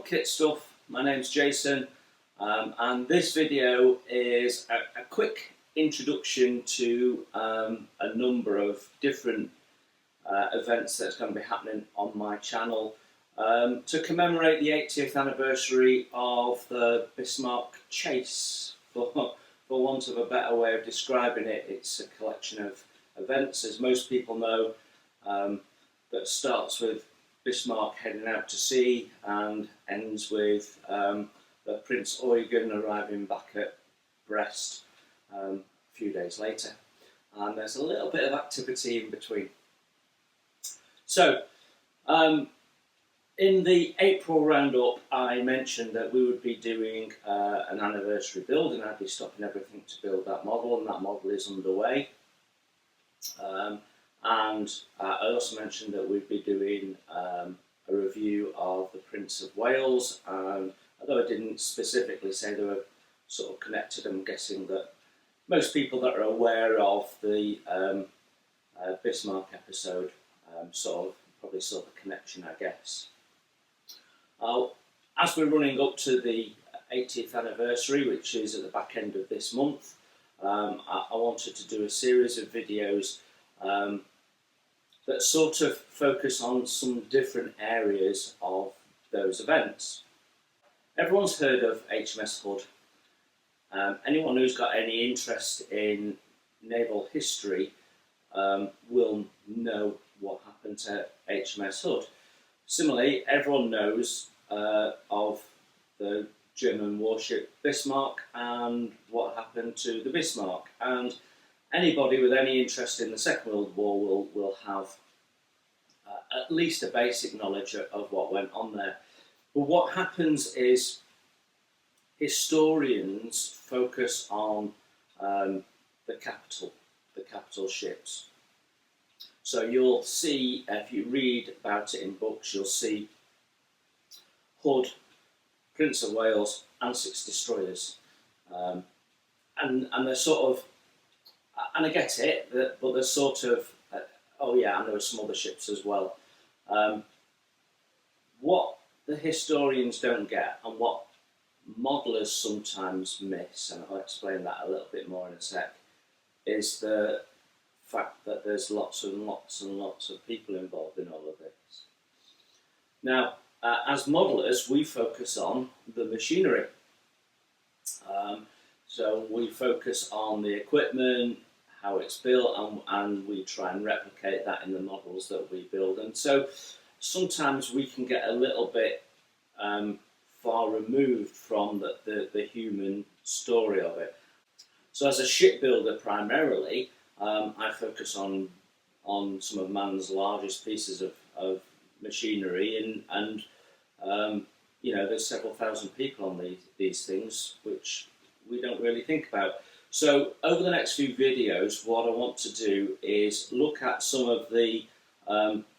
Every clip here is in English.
kit stuff. My name's Jason, and this video is a quick introduction to a number of different events that's going to be happening on my channel to commemorate the 80th anniversary of the Bismarck chase. For want of a better way of describing it, it's a collection of events, as most people know, that starts with Bismarck heading out to sea and ends with the Prince Eugen arriving back at Brest a few days later. And there's a little bit of activity in between. So, in the April roundup, I mentioned that we would be doing an anniversary build, and I'd be stopping everything to build that model, and that model is underway. And I also mentioned that we'd be doing a review of the Prince of Wales, and although I didn't specifically say they were sort of connected, I'm guessing that most people that are aware of the Bismarck episode probably saw the connection, I guess. As we're running up to the 80th anniversary, which is at the back end of this month, I wanted to do a series of videos that sort of focus on some different areas of those events. Everyone's heard of HMS Hood. Anyone who's got any interest in naval history will know what happened to HMS Hood. Similarly, everyone knows of the German warship Bismarck and what happened to the Bismarck. And anybody with any interest in the Second World War will have at least a basic knowledge of what went on there. But what happens is historians focus on the capital ships. So you'll see, if you read about it in books, you'll see Hood, Prince of Wales, and 6 destroyers. And they're sort of, and I get it, but they're sort of, oh yeah, and there were some other ships as well. What the historians don't get, and what modelers sometimes miss, and I'll explain that a little bit more in a sec, is the fact that there's lots and lots and lots of people involved in all of this. Now, as modelers, we focus on the machinery. So we focus on the equipment, how it's built, and we try and replicate that in the models that we build. And so sometimes we can get a little bit far removed from the human story of it. So as a shipbuilder primarily, I focus on some of man's largest pieces of machinery, and you know, there's several thousand people on these things, which we don't really think about. So over the next few videos, what I want to do is look at some of the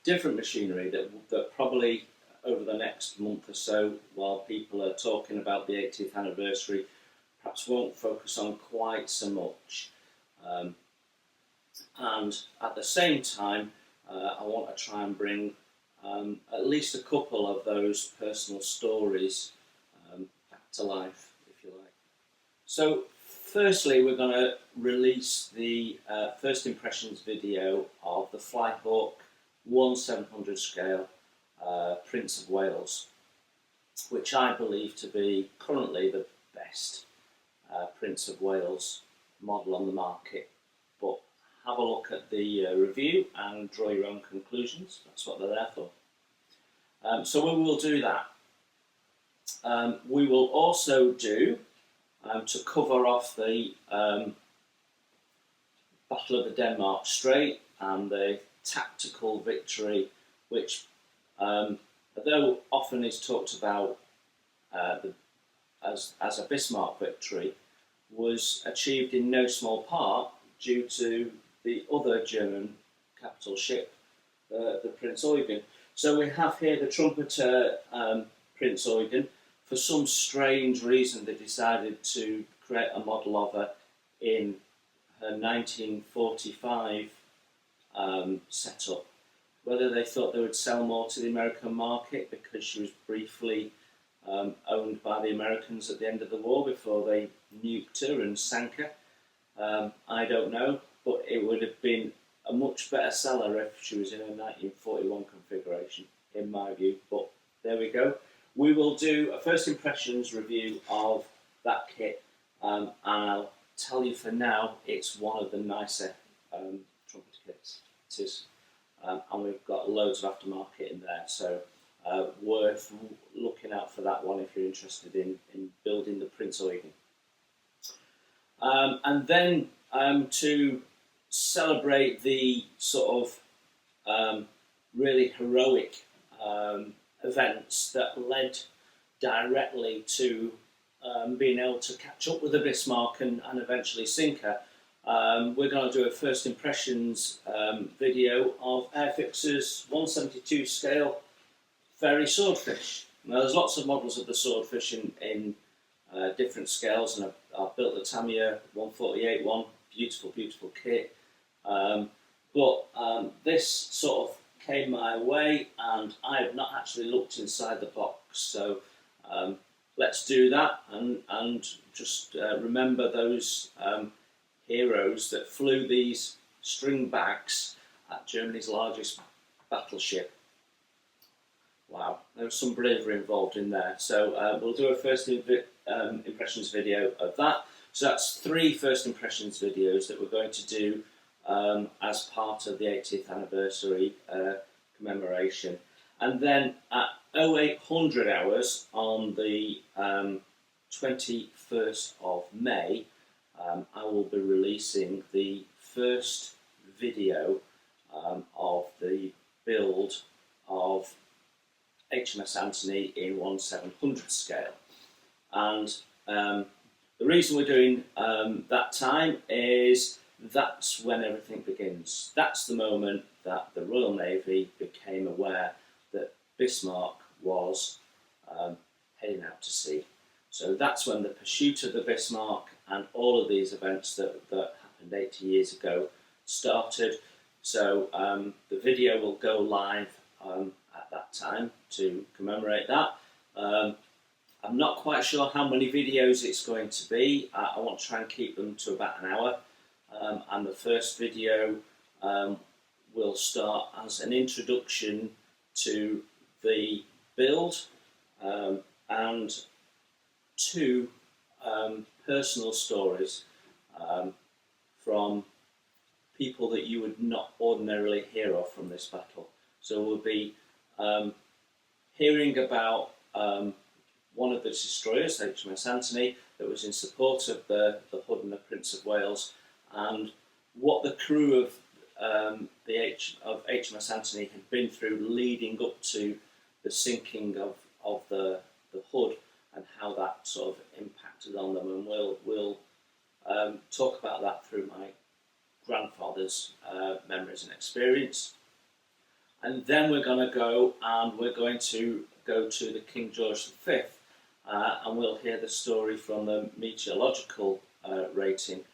different machinery that probably over the next month or so, while people are talking about the 80th anniversary, perhaps won't focus on quite so much. And at the same time, I want to try and bring at least a couple of those personal stories back to life, if you like. So firstly, we're going to release the first impressions video of the Flyhawk 1/700 scale Prince of Wales, which I believe to be currently the best Prince of Wales model on the market. But have a look at the review and draw your own conclusions. That's what they're there for. So we will do that. We will also do, to cover off the Battle of the Denmark Strait and the tactical victory, which, although often is talked about as a Bismarck victory, was achieved in no small part due to the other German capital ship, the Prince Eugen. So we have here the trumpeter Prince Eugen. For some strange reason, they decided to create a model of her in her 1945 setup. Whether they thought they would sell more to the American market because she was briefly owned by the Americans at the end of the war before they nuked her and sank her. I don't know, but it would have been a much better seller if she was in a 1941 configuration, in my view. But there we go. We will do a first impressions review of that kit, and I'll tell you for now, it's one of the nicer trumpet kits. It is, and we've got loads of aftermarket in there, so worth looking out for that one if you're interested in building the Prince Eugen. And then to celebrate the sort of really heroic events that led directly to being able to catch up with the Bismarck and eventually sink her, we're going to do a first impressions video of Airfix's 1/72 scale fairy swordfish. Now there's lots of models of the swordfish in different scales, and I've built the Tamiya 148 one, beautiful, beautiful kit. But this sort of came my way, and I have not actually looked inside the box. So let's do that and just remember those heroes that flew these string bags at Germany's largest battleship. Wow, there was some bravery involved in there. So we'll do a first impressions video of that. So that's 3 first impressions videos that we're going to do as part of the 80th anniversary commemoration. And then at 0800 hours on the 21st of May, I will be releasing the first video of the build of HMS Anthony in 1/700 scale. And the reason we're doing that time is that's when everything begins. That's the moment that the Royal Navy became aware that Bismarck was heading out to sea. So that's when the pursuit of the Bismarck and all of these events that happened 80 years ago started. So the video will go live at that time to commemorate that. I'm not quite sure how many videos it's going to be. I want to try and keep them to about an hour. And the first video will start as an introduction to the build and 2 personal stories from people that you would not ordinarily hear of from this battle. So we'll be hearing about one of the destroyers, HMS Anthony, that was in support of the Hood and the Prince of Wales, and what the crew of HMS Anthony had been through leading up to the sinking of the Hood, and how that sort of impacted on them. And we'll talk about that through my grandfather's memories and experience. And then we're going to go to the King George V, and we'll hear the story from the meteorological rating.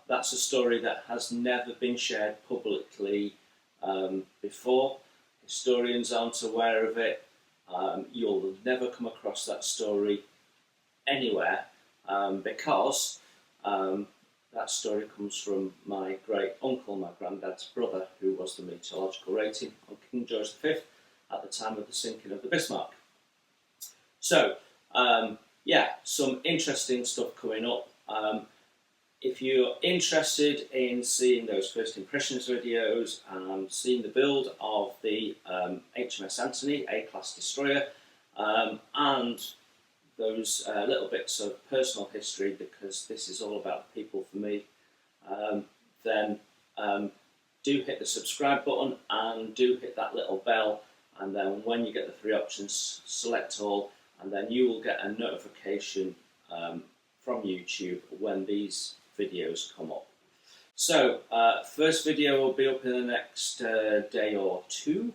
That's a story that has never been shared publicly before. Historians aren't aware of it. You'll never come across that story anywhere because that story comes from my great uncle, my granddad's brother, who was the meteorological rating on King George V at the time of the sinking of the Bismarck. So, yeah, some interesting stuff coming up. If you're interested in seeing those first impressions videos and seeing the build of the HMS Anthony, A-class destroyer, and those little bits of personal history, because this is all about people for me, then do hit the subscribe button and do hit that little bell, and then when you get the 3 options, select all, and then you will get a notification from YouTube when these videos come up. So first video will be up in the next day or 2,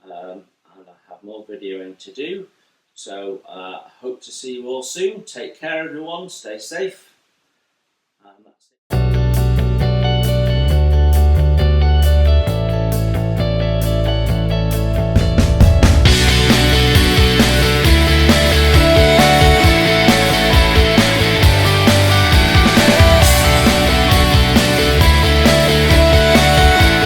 and I have more videoing to do. So I hope to see you all soon. Take care everyone, stay safe, and